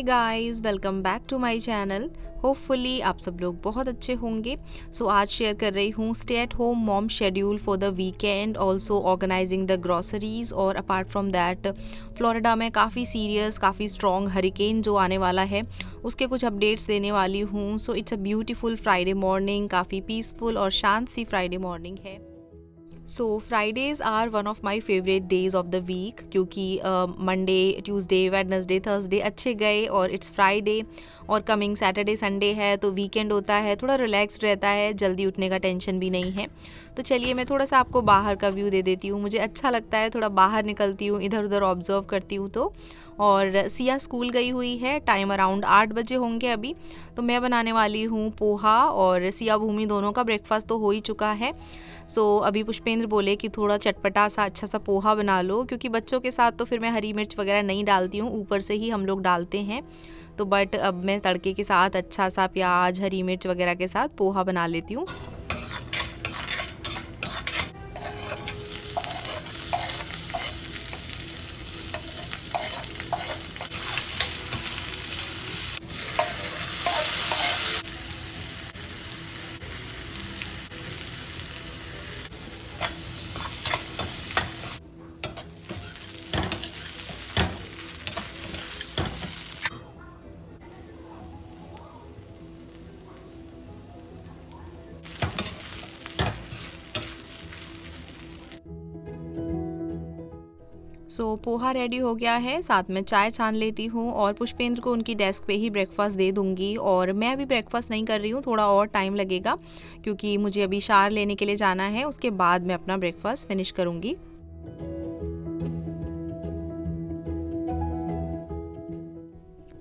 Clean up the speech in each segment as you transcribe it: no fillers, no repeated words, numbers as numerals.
Hey guys, welcome back to my channel. Hopefully आप सब लोग बहुत अच्छे होंगे। सो आज शेयर कर रही हूँ stay at home mom schedule for the weekend, also organising the groceries. और अपार्ट फ्रॉम दैट फ्लोरिडा में काफ़ी सीरियस, काफ़ी स्ट्रॉन्ग हरिकेन जो आने वाला है उसके कुछ अपडेट्स देने वाली हूँ। So it's a beautiful Friday morning, काफ़ी पीसफुल और शांत सी फ्राइडे मॉर्निंग है। So Fridays are one of my favourite days of the week, क्योंकि मंडे, ट्यूसडे, वेडनेसडे, थर्सडे अच्छे गए और इट्स फ्राइडे और कमिंग सैटरडे संडे है तो वीकेंड होता है, थोड़ा रिलैक्स्ड रहता है, जल्दी उठने का टेंशन भी नहीं है। तो चलिए मैं थोड़ा सा आपको बाहर का व्यू दे देती हूँ। मुझे अच्छा लगता है, थोड़ा बाहर निकलती हूँ, इधर उधर ऑब्जर्व करती हूँ। तो और सिया स्कूल गई हुई है, टाइम अराउंड 8 बजे होंगे अभी। तो मैं बनाने वाली हूँ पोहा और सिया भूमि दोनों का ब्रेकफास्ट तो हो ही चुका है। सो अभी पुष्पेंद्र बोले कि थोड़ा चटपटा सा अच्छा सा पोहा बना लो, क्योंकि बच्चों के साथ तो फिर मैं हरी मिर्च वगैरह नहीं डालती हूँ, ऊपर से ही हम लोग डालते हैं। तो बट अब मैं तड़के के साथ अच्छा सा प्याज, हरी मिर्च वगैरह के साथ पोहा बना लेती हूँ। सो पोहा रेडी हो गया है, साथ में चाय छान लेती हूँ और पुष्पेंद्र को उनकी डेस्क पे ही ब्रेकफास्ट दे दूँगी। और मैं अभी ब्रेकफास्ट नहीं कर रही हूँ, थोड़ा और टाइम लगेगा, क्योंकि मुझे अभी शावर लेने के लिए जाना है, उसके बाद मैं अपना ब्रेकफास्ट फिनिश करूँगी।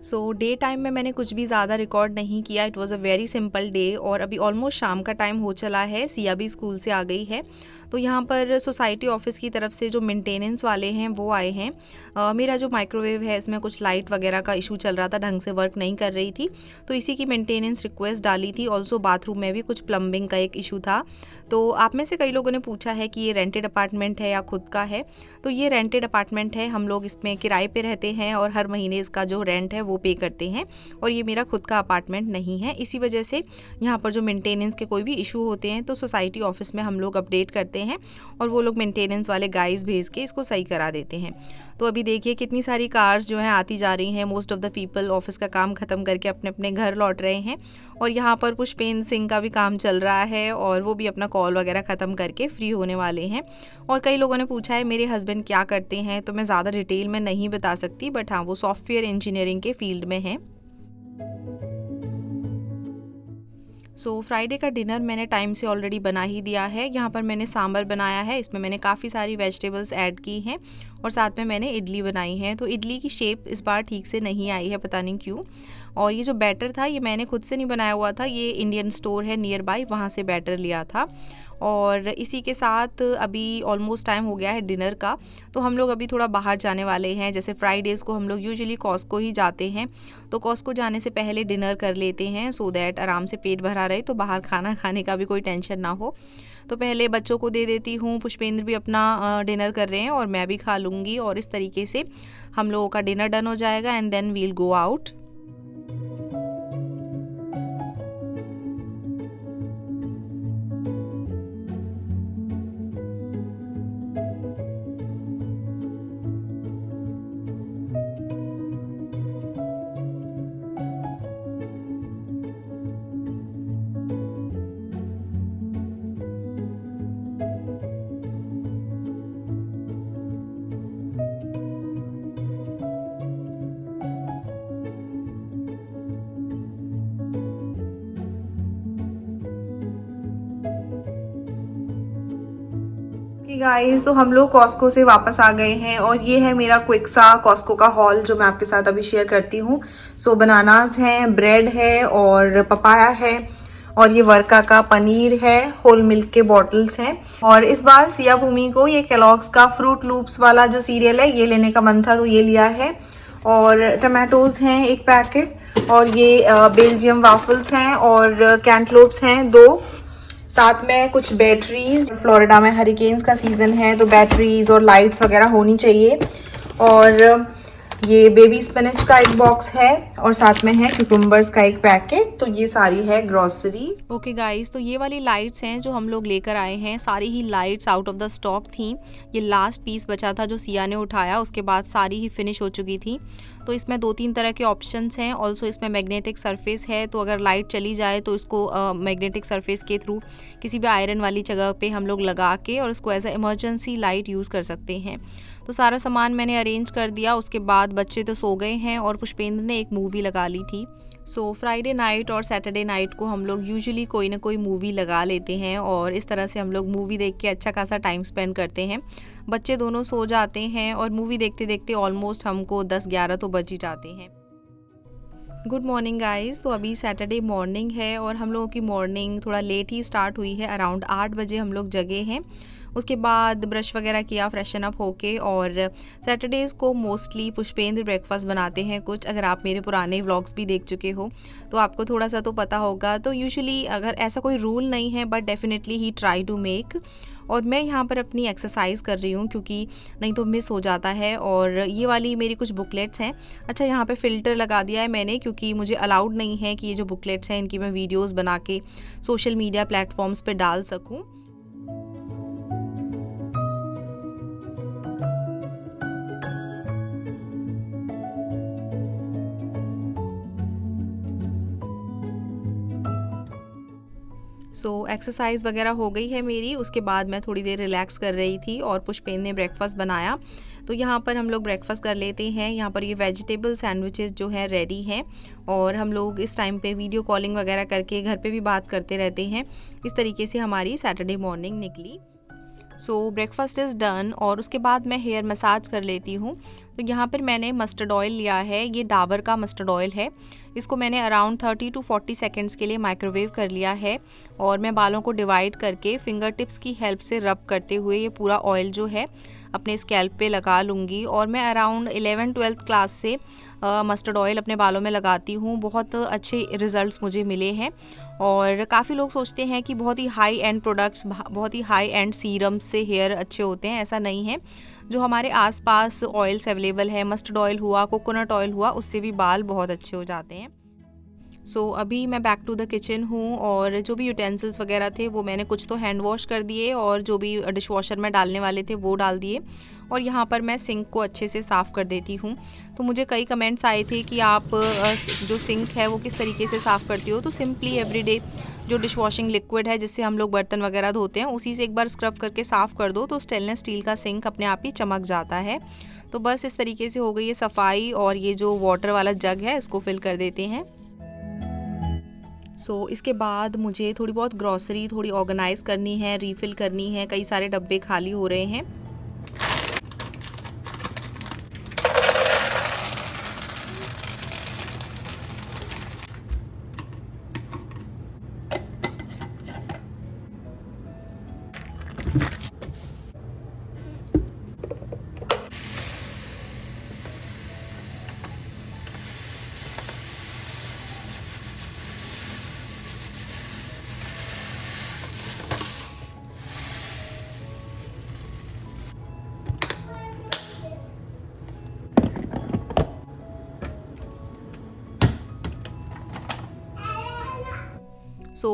सो डे टाइम में मैंने कुछ भी ज़्यादा रिकॉर्ड नहीं किया, it was a very simple day. और अभी ऑलमोस्ट शाम का टाइम हो चला है, सिया भी स्कूल से आ गई है। तो यहाँ पर सोसाइटी ऑफिस की तरफ से जो मेंटेनेंस वाले हैं वो आए हैं। मेरा जो माइक्रोवेव है इसमें कुछ लाइट वगैरह का इशू चल रहा था, ढंग से वर्क नहीं कर रही थी, तो इसी की मेंटेनेंस रिक्वेस्ट डाली थी। ऑल्सो बाथरूम में भी कुछ प्लम्बिंग का एक इशू था। तो आप में से कई लोगों ने पूछा है कि ये रेंटेड अपार्टमेंट है या खुद का है। तो ये रेंटेड अपार्टमेंट है, हम लोग इसमें किराए पे रहते हैं और हर महीने इसका जो रेंट है वो पे करते हैं। और ये मेरा खुद का अपार्टमेंट नहीं है, इसी वजह से यहाँ पर जो मेंटेनेंस के कोई भी इशू होते हैं तो सोसाइटी ऑफिस में हम लोग अपडेट करते हैं और वो लोग मेंटेनेंस वाले गाइज भेज के इसको सही करा देते हैं। तो अभी देखिए कितनी सारी कार्स जो हैं आती जा रही हैं। Most of the people office का काम ख़त्म करके अपने अपने घर लौट रहे हैं और यहाँ पर पुष्पेंद्र सिंह का भी काम चल रहा है और वो भी अपना कॉल वगैरह ख़त्म करके फ्री होने वाले हैं। और कई लोगों ने पूछा है मेरे हस्बैंड क्या करते हैं, तो मैं ज़्यादा डिटेल में नहीं बता सकती, बट हाँ वो सॉफ्टवेयर इंजीनियरिंग के फील्ड में हैं। सो फ्राइडे का डिनर मैंने टाइम से ऑलरेडी बना ही दिया है। यहाँ पर मैंने सांभर बनाया है, इसमें मैंने काफ़ी सारी वेजिटेबल्स ऐड की हैं और साथ में मैंने इडली बनाई है। तो इडली की शेप इस बार ठीक से नहीं आई है, पता नहीं क्यों। और ये जो बैटर था ये मैंने खुद से नहीं बनाया हुआ था, ये इंडियन स्टोर है नियर बाय, वहाँ से बैटर लिया था। और इसी के साथ अभी ऑलमोस्ट टाइम हो गया है डिनर का, तो हम लोग अभी थोड़ा बाहर जाने वाले हैं। जैसे फ्राइडेज़ को हम लोग यूजुअली कॉस्को ही जाते हैं, तो कॉस्को जाने से पहले डिनर कर लेते हैं सो दैट आराम से पेट भरा रहे, तो बाहर खाना खाने का भी कोई टेंशन ना हो। तो पहले बच्चों को दे देती हूँ, पुष्पेंद्र भी अपना डिनर कर रहे हैं और मैं भी खा लूँगी और इस तरीके से हम लोगों का डिनर डन हो जाएगा and then we'll go out. Guys, तो हम लोग कॉस्को से वापस आ गए हैं और ये है मेरा क्विक सा कॉस्को का हॉल जो मैं आपके साथ अभी शेयर करती हूँ। सो बनानास हैं, ब्रेड है और पपाया है और ये वर्का का पनीर है, होल मिल्क के बॉटल्स हैं। और इस बार सिया भूमि को ये केलॉग्स का फ्रूट लूप्स वाला जो सीरियल है ये लेने का मन था, तो ये लिया है। और टमाटोज हैं 1 पैकेट और ये बेल्जियम वाफल्स हैं और कैंटलोप्स हैं 2। साथ में कुछ बैटरीज, फ्लोरिडा में हरिकेन्स का सीज़न है तो बैटरीज और लाइट्स वगैरह होनी चाहिए। और ये बेबी स्पिनच का एक बॉक्स है और साथ में है क्यूकम्बर्स का एक पैकेट। तो ये सारी है ग्रोसरी। ओके गाइस, तो ये वाली लाइट्स हैं जो हम लोग लेकर आए हैं। सारी ही lights out of the stock थी। ये लास्ट पीस बचा था जो सिया ने उठाया, उसके बाद सारी ही फिनिश हो चुकी थी। तो इसमें 2-3 तरह के ऑप्शंस हैं। ऑल्सो इसमें मैग्नेटिक सरफेस है, तो अगर लाइट चली जाए तो इसको मैग्नेटिक सरफेस के थ्रू किसी भी आयरन वाली जगह पे हम लोग लगा के और उसको as a emergency light use कर सकते हैं। तो सारा सामान मैंने अरेंज कर दिया। उसके बाद बच्चे तो सो गए हैं और पुष्पेंद्र ने एक मूवी लगा ली थी। सो फ्राइडे नाइट और सैटरडे नाइट को हम लोग यूजुअली कोई ना कोई मूवी लगा लेते हैं और इस तरह से हम लोग मूवी देख के अच्छा खासा टाइम स्पेंड करते हैं। बच्चे दोनों सो जाते हैं और मूवी देखते देखते ऑलमोस्ट हमको 10-11 तो बज ही जाते हैं। Good morning guys. तो अभी सैटरडे मॉर्निंग है और हम लोगों की मॉर्निंग थोड़ा लेट ही स्टार्ट हुई है। अराउंड 8 बजे हम लोग जगे हैं। उसके बाद ब्रश वगैरह किया, फ्रेशन अप होके, और सैटरडेज़ को मोस्टली पुष्पेंद्र ब्रेकफास्ट बनाते हैं कुछ। अगर आप मेरे पुराने व्लॉग्स भी देख चुके हो तो आपको थोड़ा सा तो पता होगा। तो यूजुअली अगर ऐसा कोई रूल नहीं है बट डेफिनेटली ही ट्राई टू मेक। और मैं यहाँ पर अपनी एक्सरसाइज कर रही हूँ क्योंकि नहीं तो मिस हो जाता है। और ये वाली मेरी कुछ बुकलेट्स हैं। अच्छा, यहाँ पे फ़िल्टर लगा दिया है मैंने क्योंकि मुझे अलाउड नहीं है कि ये जो बुकलेट्स हैं इनकी मैं वीडियोस बना के सोशल मीडिया प्लेटफॉर्म्स पे डाल सकूँ। एक्सरसाइज वगैरह हो गई है मेरी। उसके बाद मैं थोड़ी देर रिलैक्स कर रही थी और पुष्पेंद्र ने ब्रेकफास्ट बनाया। तो यहाँ पर हम लोग ब्रेकफास्ट कर लेते हैं। यहाँ पर ये वेजिटेबल सैंडविचेस जो है रेडी हैं और हम लोग इस टाइम पे वीडियो कॉलिंग वगैरह करके घर पे भी बात करते रहते हैं। इस तरीके से हमारी सैटरडे मॉर्निंग निकली। ब्रेकफास्ट इज़ डन और उसके बाद मैं हेयर मसाज कर लेती हूँ। तो यहाँ पर मैंने मस्टर्ड ऑयल लिया है। ये डाबर का मस्टर्ड ऑयल है। इसको मैंने अराउंड 30 to 40 सेकेंड्स के लिए माइक्रोवेव कर लिया है और मैं बालों को डिवाइड करके फिंगर टिप्स की हेल्प से रब करते हुए ये पूरा ऑयल जो है अपने स्कैल्प पे लगा लूँगी। और मैं अराउंड 11th-12th क्लास से मस्टर्ड ऑयल अपने बालों में लगाती हूँ। बहुत अच्छे रिजल्ट्स मुझे मिले हैं। और काफ़ी लोग सोचते हैं कि बहुत ही हाई एंड प्रोडक्ट्स, बहुत ही हाई एंड सीरम्स से हेयर अच्छे होते हैं। ऐसा नहीं है। जो हमारे आसपास ऑयल्स अवेलेबल है, मस्टर्ड ऑयल हुआ, कोकोनट ऑयल हुआ, उससे भी बाल बहुत अच्छे हो जाते हैं। अभी मैं बैक टू द किचन हूँ और जो भी यूटेंसिल्स वगैरह थे वो मैंने कुछ तो हैंड वॉश कर दिए और जो भी डिश वॉशर में डालने वाले थे वो डाल दिए। और यहाँ पर मैं सिंक को अच्छे से साफ़ कर देती हूँ। तो मुझे कई कमेंट्स आए थे कि आप जो सिंक है वो किस तरीके से साफ़ करती हो। तो सिंपली एवरीडे जो डिश वॉशिंग लिक्विड है जिससे हम लोग बर्तन वगैरह धोते हैं उसी से एक बार स्क्रब करके साफ़ कर दो तो स्टेनलेस स्टील का सिंक अपने आप ही चमक जाता है। तो बस इस तरीके से हो गई है सफाई। और ये जो वाटर वाला जग है इसको फिल कर देते हैं। इसके बाद मुझे थोड़ी बहुत ग्रॉसरी थोड़ी ऑर्गेनाइज़ करनी है, रीफ़िल करनी है। कई सारे डब्बे खाली हो रहे हैं।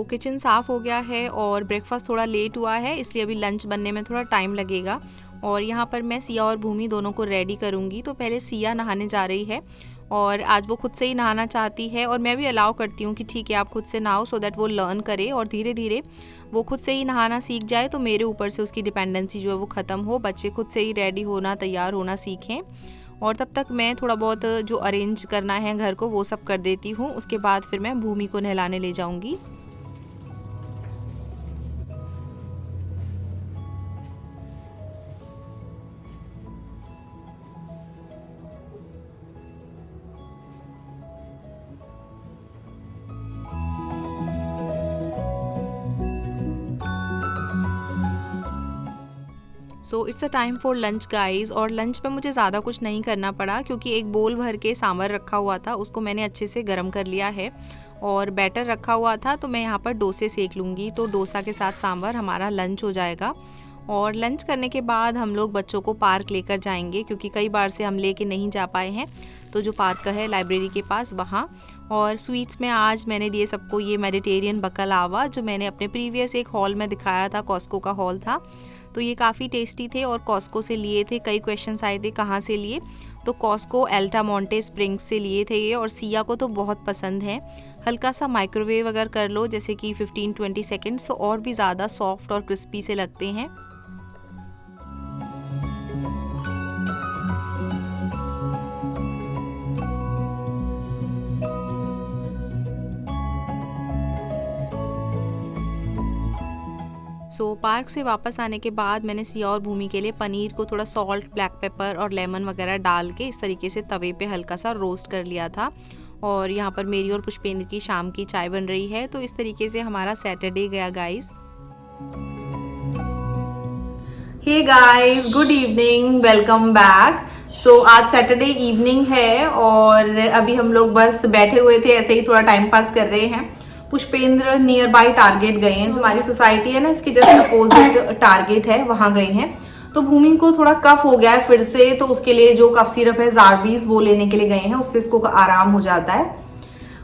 किचन साफ़ हो गया है और ब्रेकफास्ट थोड़ा लेट हुआ है इसलिए अभी लंच बनने में थोड़ा टाइम लगेगा। और यहाँ पर मैं सिया और भूमि दोनों को रेडी करूँगी। तो पहले सिया नहाने जा रही है और आज वो खुद से ही नहाना चाहती है और मैं भी अलाउ करती हूँ कि ठीक है आप खुद से नहाओ सो दैट वो लर्न करे और धीरे धीरे वो खुद से ही नहाना सीख जाए। तो मेरे ऊपर से उसकी डिपेंडेंसी जो है वो ख़त्म हो, बच्चे खुद से ही रेडी होना, तैयार होना सीखें। और तब तक मैं थोड़ा बहुत जो अरेंज करना है घर को वो सब कर देती हूँ। उसके बाद फिर मैं भूमि को नहलाने ले जाऊँगी। It's a time for lunch guys. और लंच में मुझे ज़्यादा कुछ नहीं करना पड़ा क्योंकि एक बोल भर के सांभर रखा हुआ था, उसको मैंने अच्छे से गर्म कर लिया है और बैटर रखा हुआ था। तो मैं यहाँ पर डोसे सेक लूँगी। तो डोसा के साथ सांभर हमारा लंच हो जाएगा। और लंच करने के बाद हम लोग बच्चों को पार्क लेकर जाएंगे, क्योंकि कई बार से हम लेके नहीं जा पाए हैं। तो जो पार्क है लाइब्रेरी के पास वहाँ। और स्वीट्स में आज मैंने दिए सबको ये मेडिटेरियन बकलावा, जो मैंने अपने प्रीवियस एक हॉल में दिखाया था, कॉस्को का हॉल था। तो ये काफ़ी टेस्टी थे और कॉस्को से लिए थे। कई क्वेश्चंस आए थे कहाँ से लिए, तो कॉस्को अल्टामोंटे स्प्रिंग्स से लिए थे ये। और सिया को तो बहुत पसंद है। हल्का सा माइक्रोवेव अगर कर लो जैसे कि 15-20 सेकेंड्स, तो और भी ज़्यादा सॉफ्ट और क्रिस्पी से लगते हैं। पार्क से वापस आने के बाद मैंने सिया और भूमि के लिए पनीर को थोड़ा सॉल्ट, ब्लैक पेपर और लेमन वगैरह डाल के इस तरीके से तवे पे हल्का सा रोस्ट कर लिया था। और यहाँ पर मेरी और पुष्पेंद्र की शाम की चाय बन रही है। तो इस तरीके से हमारा सैटरडे गया guys. Hey guys, good evening, welcome back. आज सैटरडे इवनिंग है और अभी हम लोग बस बैठे हुए थे, ऐसे ही थोड़ा टाइम पास कर रहे हैं। पुष्पेंद्र नियर बाय टारगेट गए हैं, जो हमारी सोसाइटी है ना इसकी जस्ट अपोजिट टारगेट है, वहां गए हैं। तो भूमि को थोड़ा कफ हो गया है फिर से, तो उसके लिए जो कफ सिरप है ज़ारबीज़ वो लेने के लिए गए हैं, उससे इसको आराम हो जाता है।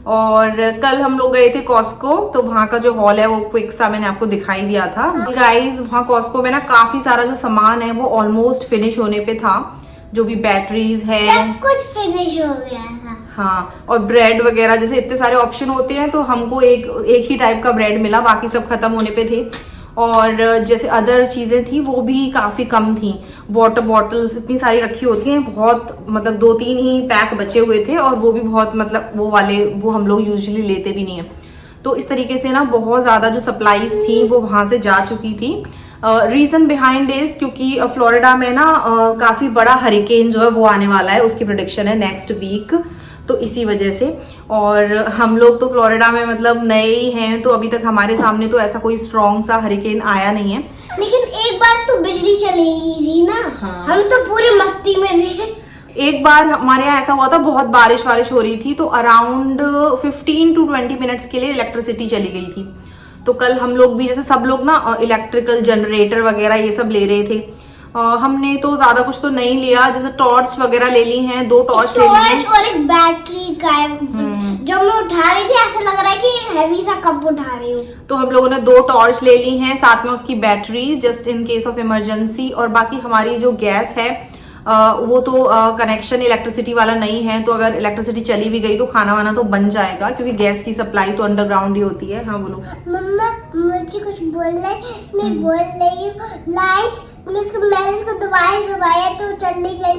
और कल हम लोग गए थे कॉस्को, तो वहाँ का जो हॉल है वो क्विक सा मैंने आपको दिखाई दिया था। गाइज वहाँ कॉस्को में ना काफी सारा जो सामान है वो ऑलमोस्ट फिनिश होने पे था। जो भी बैटरीज है सब कुछ फिनिश हो गया था। हाँ, और ब्रेड वगैरह जैसे इतने सारे ऑप्शन होते हैं, तो हमको एक ही टाइप का ब्रेड मिला, बाकी सब खत्म होने पे थे। और जैसे अदर चीजें थी वो भी काफी कम थी। वाटर बॉटल्स इतनी सारी रखी होती हैं, बहुत मतलब 2-3 ही पैक बचे हुए थे, और वो भी बहुत मतलब वो हम लोग यूजुअली लेते भी नहीं है। तो इस तरीके से ना बहुत ज्यादा जो सप्लाईज थी वो वहां से जा चुकी थी। रीजन बिहाइंड इज क्योंकि फ्लोरिडा में ना काफी बड़ा हरिकेन जो है वो आने वाला है, उसकी प्रेडिक्शन है नेक्स्ट वीक, तो इसी वजह से। और हम लोग तो फ्लोरिडा में मतलब नए ही हैं, तो अभी तक हमारे सामने तो ऐसा कोई स्ट्रॉन्ग सा हरिकेन आया नहीं है। लेकिन एक बार तो बिजली चली गई थी ना। हाँ। हम तो पूरी मस्ती में थे। एक बार हमारे यहाँ ऐसा हुआ था, बहुत बारिश हो रही थी, तो अराउंड 15 to 20 मिनट्स के लिए इलेक्ट्रिसिटी चली गई थी। तो कल हम लोग भी जैसे सब लोग ना इलेक्ट्रिकल जनरेटर वगैरह ये सब ले रहे थे। हमने तो ज्यादा कुछ तो नहीं लिया, जैसे टॉर्च वगैरह ले ली हैं, 2 टॉर्च ले ली हैं और एक बैटरी का जो मैं उठा रही थी, ऐसा लग रहा है कि एक हैवी सा कप उठा रही हूँ। तो हम लोगों ने 2 टॉर्च ले ली हैं, साथ में उसकी batteries just in case of emergency. और बाकी हमारी जो गैस है वो तो कनेक्शन इलेक्ट्रिसिटी वाला नहीं है, तो अगर इलेक्ट्रिसिटी चली भी गई तो खाना वाना तो बन जाएगा, क्योंकि गैस की सप्लाई तो अंडरग्राउंड ही होती है। हाँ बोलो मम्मा, मुझे कुछ बोलना है। मैं बोल रही हूँ लाइट, मैंने इसको दबाया तो चली गई,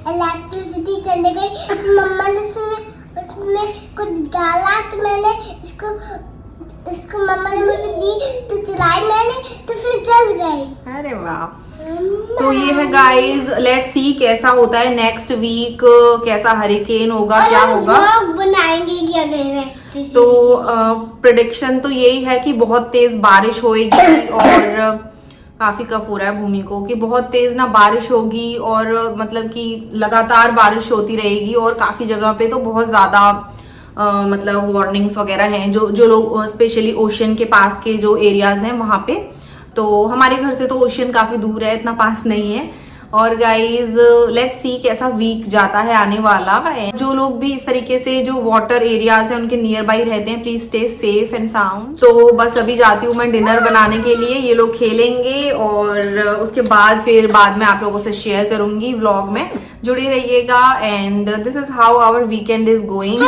इलेक्ट्रिसिटी चली गई। मम्मा ने उसमें कुछ डाला, तो मैंने इसको मम्मा ने मुझे दी, तो चलाई मैंने, तो फिर जल गई। अरे वाह। तो ये है गाइज, लेट्स सी कैसा होता है नेक्स्ट वीक, कैसा हरिकेन होगा, क्या होगा बनाएंगे क्या करेंगे। तो प्रेडिक्शन तो यही है कि बहुत तेज बारिश होएगी, और काफी कफ हो रहा है भूमि को कि बहुत तेज ना बारिश होगी, और मतलब कि लगातार बारिश होती रहेगी, और काफी जगह पे तो बहुत ज्यादा मतलब वार्निंग्स वगैरह हैं, जो लोग स्पेशली ओशन के पास के जो एरियाज हैं वहां पे। तो हमारे घर से तो ओशन काफी दूर है, इतना पास नहीं है। और गाइज लेट्स सी कैसा वीक जाता है आने वाला। जो लोग भी इस तरीके से जो वाटर एरियाज हैं उनके नियर बाई रहते हैं, please stay safe and sound. तो बस अभी जाती हूँ मैं डिनर बनाने के लिए, ये लोग खेलेंगे, और उसके बाद फिर बाद में आप लोगों से शेयर करूंगी व्लॉग में, जुड़े रहिएगा। And this is how our weekend is going.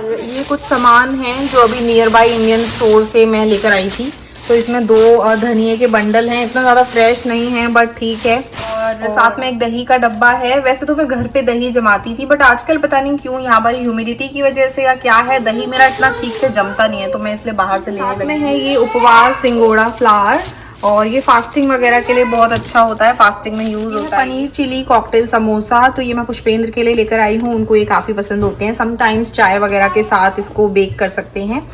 ये कुछ सामान हैं जो अभी नियर बाई इंडियन स्टोर से मैं लेकर आई थी। तो इसमें 2 धनिए के बंडल हैं, इतना ज़्यादा फ्रेश नहीं है बट ठीक है। और साथ में एक दही का डब्बा है। वैसे तो मैं घर पे दही जमाती थी, बट आजकल पता नहीं क्यों यहाँ पर ह्यूमिडिटी की वजह से या क्या है, दही मेरा इतना ठीक से जमता नहीं है, तो मैं इसलिए बाहर से लेने लगी। में है ये उपवास सिंगोड़ा फ्लावर, और ये फास्टिंग वगैरह के लिए बहुत अच्छा होता है, फास्टिंग में यूज होता है। पनीर चिली कॉकटेल समोसा, तो ये मैं पुष्पेंद्र के लिए लेकर आई हूँ, उनको ये काफ़ी पसंद होते हैं। समटाइम्स चाय वगैरह के साथ इसको बेक कर सकते हैं,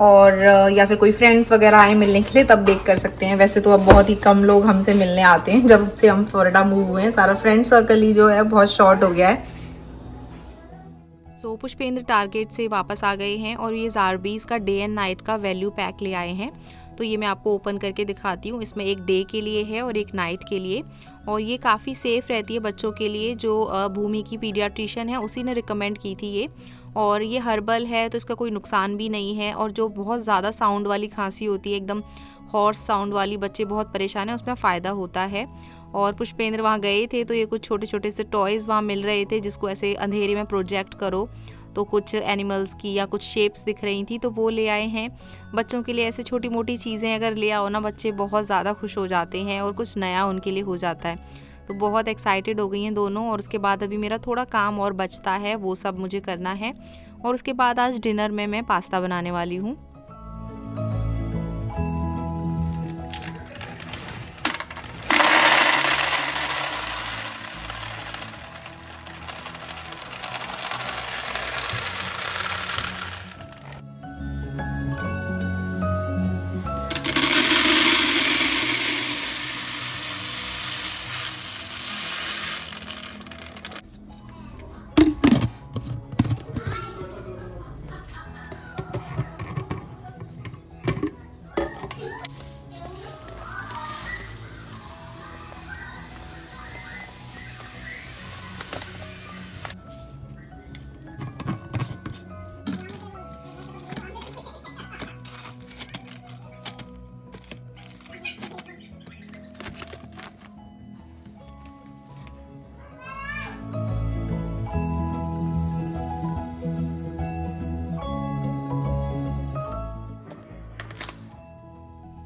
और या फिर कोई फ्रेंड्स वगैरह आए मिलने के लिए तब बेक कर सकते हैं। वैसे तो अब बहुत ही कम लोग हमसे मिलने आते हैं, जब से हम फ्लोरिडा मूव हुए हैं, सारा फ्रेंड सर्कल ही जो है बहुत शॉर्ट हो गया है। सो पुष्पेंद्र टारगेट से वापस आ गए हैं और ये ज़ारबीज़ का डे एंड नाइट का वैल्यू पैक ले आए हैं। तो ये मैं आपको ओपन करके दिखाती हूँ। इसमें एक डे के लिए है और एक नाइट के लिए, और ये काफ़ी सेफ़ रहती है बच्चों के लिए। जो भूमि की पीडियाट्रिशियन है उसी ने रिकमेंड की थी ये, और ये हर्बल है तो इसका कोई नुकसान भी नहीं है। और जो बहुत ज़्यादा साउंड वाली खांसी होती है, एकदम हॉर्स साउंड वाली, बच्चे बहुत परेशान हैं, उसमें फ़ायदा होता है। और पुष्पेंद्र वहाँ गए थे तो ये कुछ छोटे छोटे से टॉयज़ वहाँ मिल रहे थे, जिसको ऐसे अंधेरे में प्रोजेक्ट करो तो कुछ एनिमल्स की या कुछ शेप्स दिख रही थी, तो वो ले आए हैं। बच्चों के लिए ऐसे छोटी मोटी चीज़ें अगर ले आओ ना, बच्चे बहुत ज़्यादा खुश हो जाते हैं और कुछ नया उनके लिए हो जाता है। तो बहुत एक्साइटेड हो गई हैं दोनों। और उसके बाद अभी मेरा थोड़ा काम और बचता है, वो सब मुझे करना है। और उसके बाद आज डिनर में मैं पास्ता बनाने वाली हूँ।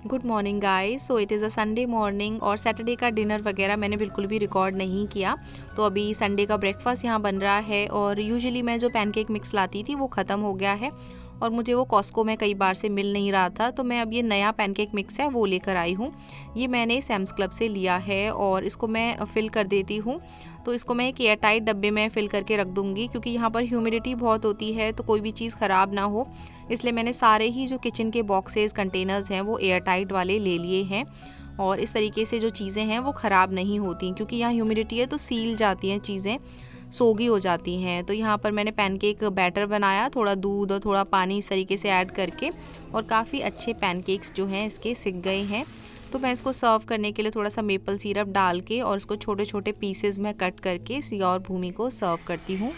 Good morning guys. So it is a Sunday morning, और सैटरडे का डिनर वगैरह मैंने बिल्कुल भी रिकॉर्ड नहीं किया। तो अभी संडे का ब्रेकफास्ट यहाँ बन रहा है। और यूजुअली मैं जो पैनकेक मिक्स लाती थी वो ख़त्म हो गया है, और मुझे वो कॉस्को में कई बार से मिल नहीं रहा था, तो मैं अब ये नया पैनकेक मिक्स है वो लेकर आई हूँ। ये मैंने सैम्स क्लब से लिया है, और इसको मैं फ़िल कर देती हूँ। तो इसको मैं एक एयर टाइट डब्बे में फ़िल करके रख दूँगी, क्योंकि यहाँ पर ह्यूमिडिटी बहुत होती है, तो कोई भी चीज़ ख़राब ना हो, इसलिए मैंने सारे ही जो किचन के बॉक्सेस कंटेनर्स हैं वो एयर टाइट वाले ले लिए हैं। और इस तरीके से जो चीज़ें हैं वो ख़राब नहीं होती, क्योंकि यहाँ ह्यूमिडिटी है तो सील जाती हैं चीज़ें, सोगी हो जाती हैं। तो यहाँ पर मैंने पैनकेक बैटर बनाया, थोड़ा दूध और थोड़ा पानी इस तरीके से ऐड करके, और काफ़ी अच्छे पैनकेक्स जो हैं इसके सिक गए हैं। तो मैं इसको सर्व करने के लिए थोड़ा सा मेपल सिरप डाल के और इसको छोटे छोटे पीसेस में कट करके सिया और भूमि को सर्व करती हूँ।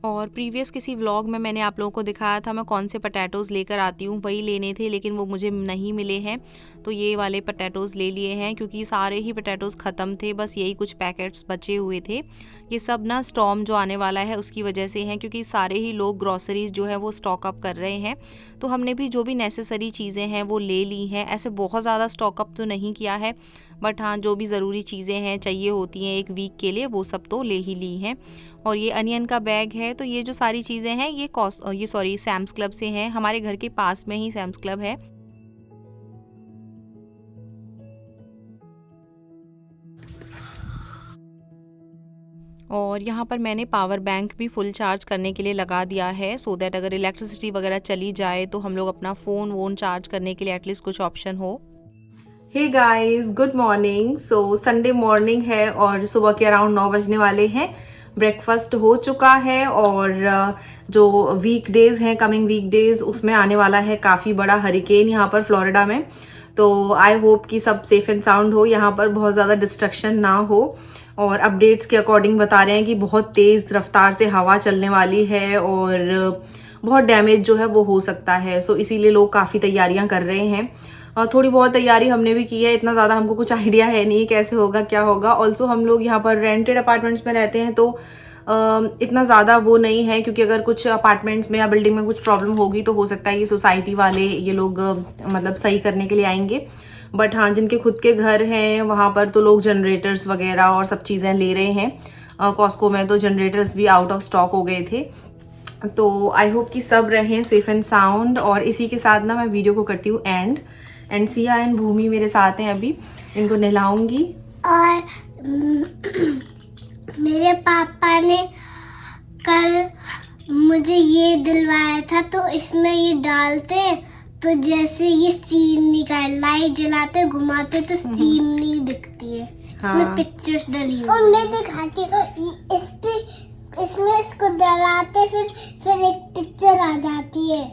और प्रीवियस किसी व्लॉग में मैंने आप लोगों को दिखाया था मैं कौन से पोटैटोज़ लेकर आती हूँ, वही लेने थे, लेकिन वो मुझे नहीं मिले हैं। तो ये वाले पोटैटोज़ ले लिए हैं, क्योंकि सारे ही पोटैटोज़ ख़त्म थे, बस यही कुछ पैकेट्स बचे हुए थे। ये सब ना स्टॉर्म जो आने वाला है उसकी वजह से हैं, क्योंकि सारे ही लोग ग्रॉसरीज़ जो है वो स्टॉक अप कर रहे हैं। तो हमने भी जो भी नेसेसरी चीज़ें हैं वो ले ली हैं। ऐसे बहुत ज़्यादा स्टॉक अप तो नहीं किया है, बट हाँ जो भी ज़रूरी चीज़ें हैं चाहिए होती हैं एक वीक के लिए, वो सब तो ले ही ली हैं। और ये अनियन का बैग है। तो ये जो सारी चीज़ें हैं ये सैम्स क्लब से हैं, हमारे घर के पास में ही सैम्स क्लब है। और यहाँ पर मैंने पावर बैंक भी फुल चार्ज करने के लिए लगा दिया है, सो दैट अगर इलेक्ट्रिसिटी वगैरह चली जाए तो हम लोग अपना फ़ोन वोन चार्ज करने के लिए एटलीस्ट कुछ ऑप्शन हो। Hey guys, good morning. So Sunday morning है और सुबह के अराउंड 9 बजने वाले हैं। ब्रेकफास्ट हो चुका है, और जो वीक डेज़ हैं, कमिंग वीक डेज़, उसमें आने वाला है काफ़ी बड़ा हरिकेन यहाँ पर फ्लोरिडा में। तो आई होप कि सब सेफ एंड साउंड हो, यहाँ पर बहुत ज़्यादा डिस्ट्रक्शन ना हो। और अपडेट्स के अकॉर्डिंग बता रहे हैं कि बहुत तेज़ रफ्तार से हवा चलने वाली है और बहुत डैमेज जो है वो हो सकता है। सो इसीलिए लोग काफ़ी तैयारियां कर रहे हैं। थोड़ी बहुत तैयारी हमने भी की है, इतना ज़्यादा हमको कुछ आइडिया है नहीं कैसे होगा क्या होगा। ऑल्सो हम लोग यहाँ पर रेंटेड अपार्टमेंट्स में रहते हैं, तो इतना ज़्यादा वो नहीं है, क्योंकि अगर कुछ अपार्टमेंट्स में या बिल्डिंग में कुछ प्रॉब्लम होगी तो हो सकता है ये सोसाइटी वाले ये लोग मतलब सही करने के लिए आएंगे। बट हाँ, जिनके खुद के घर हैं वहाँ पर तो लोग जनरेटर्स वगैरह और सब चीज़ें ले रहे हैं। कॉस्को में तो जनरेटर्स भी आउट ऑफ स्टॉक हो गए थे। तो आई होप कि सब रहें सेफ एंड साउंड। और इसी के साथ ना मैं वीडियो को करती हूँ एंड सिया एंड भूमि मेरे साथ हैं अभी, इनको नहलाऊंगी। और मेरे पापा ने कल मुझे ये दिलवाया था, तो इसमें ये डालते तो जैसे ये सीनरी का लाइट जलाते घुमाते तो सीनरी दिखती है। इसमें हाँ। पिक्चर्स डली और मैं दिखाती हूँ इस पे, इसमें इसको डलाते फिर एक पिक्चर आ जाती है।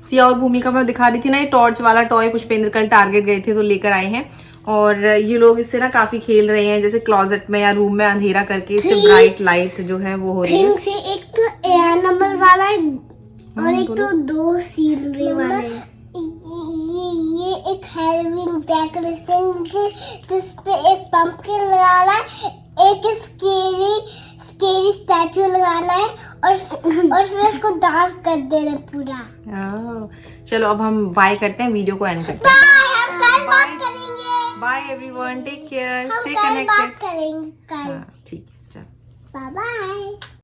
सिया और भूमिका मैं दिखा रही थी ना, ये टॉर्च वाला टॉय पुष्पेंद्र कल टारगेट गए थे तो लेकर आए हैं, और ये लोग इससे ना काफी खेल रहे हैं, जैसे क्लोजेट में या रूम में अंधेरा करके इससे ब्राइट लाइट जो है वो हो रही है। थिंग से एक तो एनिमल वाला है और एक तो दो सीनरी वाले हैं। ये एक हैलोवीन डेकोरेशन जिस पे एक पंपकिन लगाना है, एक स्केरी स्टैचू लगाना है और फिर इसको डांस कर देना पूरा। चलो अब हम बाय करते हैं, वीडियो को एंड करते हैं। बाय, हम कल बात करेंगे। बाय एवरीवन, टेक केयर, हम स्टे कल बात कनेक्टेड। करेंगे कल। ठीक है, चलो बाय बाय।